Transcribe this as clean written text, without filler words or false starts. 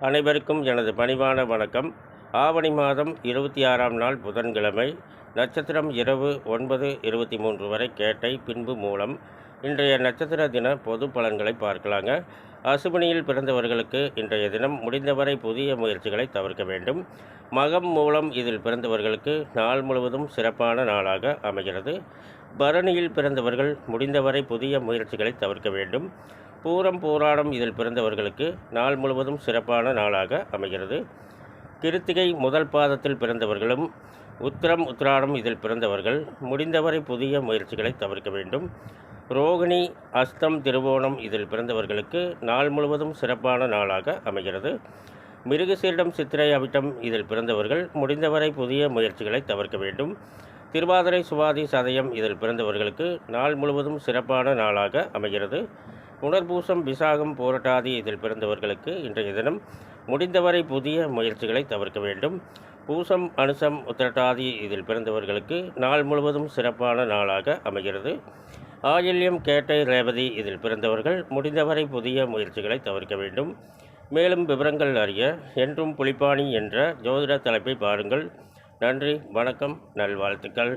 அனைவருக்கும் எனது பணிவான வணக்கம். ஆவணி மாதம் 26ஆம் நாள் புதன்கிழமை. நட்சத்திரம் இரவு 9:23 வரை கேட்டை, பின்பு மூலம். இன்றைய நட்சத்திர தின பொது பலன்களை பார்க்கலாங்க. அசுபனியில் பிறந்தவர்களுக்கு இன்றைய தினம் முடிந்தவரை புதிய முயற்சிகளை தவிர்க்க வேண்டும். மகம் மூலம் இதில் பிறந்தவர்களுக்கு நாள் முழுவதும் சிறப்பான நாளாக அமைகிறது. பரணியில் பிறந்தவர்கள் முடிந்தவரை புதிய முயற்சிகளை தவிர்க்க வேண்டும். பூரம் பூராடம் இதில் பிறந்தவர்களுக்கு நாள் முழுவதும் சிறப்பான நாளாக அமைகிறது. கிருத்திகை முதல் பாதத்தில் பிறந்தவர்களும் உத்திரம் உத்திராடம் இதில் பிறந்தவர்கள் முடிந்தவரை புதிய முயற்சிகளை தவிர்க்க வேண்டும். ரோகிணி அஸ்தம் திருவோணம் இதில் பிறந்தவர்களுக்கு நாள் முழுவதும் சிறப்பான நாளாக அமைகிறது. மிருகசீரிடம் சித்திரை அவிட்டம் இதில் பிறந்தவர்கள் முடிந்தவரை புதிய முயற்சிகளை தவிர்க்க வேண்டும். திருவாதிரை சுவாதி சதயம் இதில் பிறந்தவர்களுக்கு நாள் முழுவதும் சிறப்பான நாளாக அமைகிறது. புனர்பூசம் விசாகம் போராட்டாதி இதில் பிறந்தவர்களுக்கு இன்றைய தினம் முடிந்தவரை புதிய முயற்சிகளை தவிர்க்க வேண்டும். பூசம் அனுசம் உத்திரட்டாதி இதில் பிறந்தவர்களுக்கு நாள் முழுவதும் சிறப்பான நாளாக அமைகிறது. ஆயில்யம் கேட்டை ரேவதி இதில் பிறந்தவர்கள் முடிந்தவரை புதிய முயற்சிகளை தவிர்க்க வேண்டும். மேலும் விவரங்கள் அறிய என்றும் புலிப்பாணி என்ற ஜோதிட தலைப்பை பாருங்கள். நன்றி, வணக்கம், நல்வாழ்த்துக்கள்.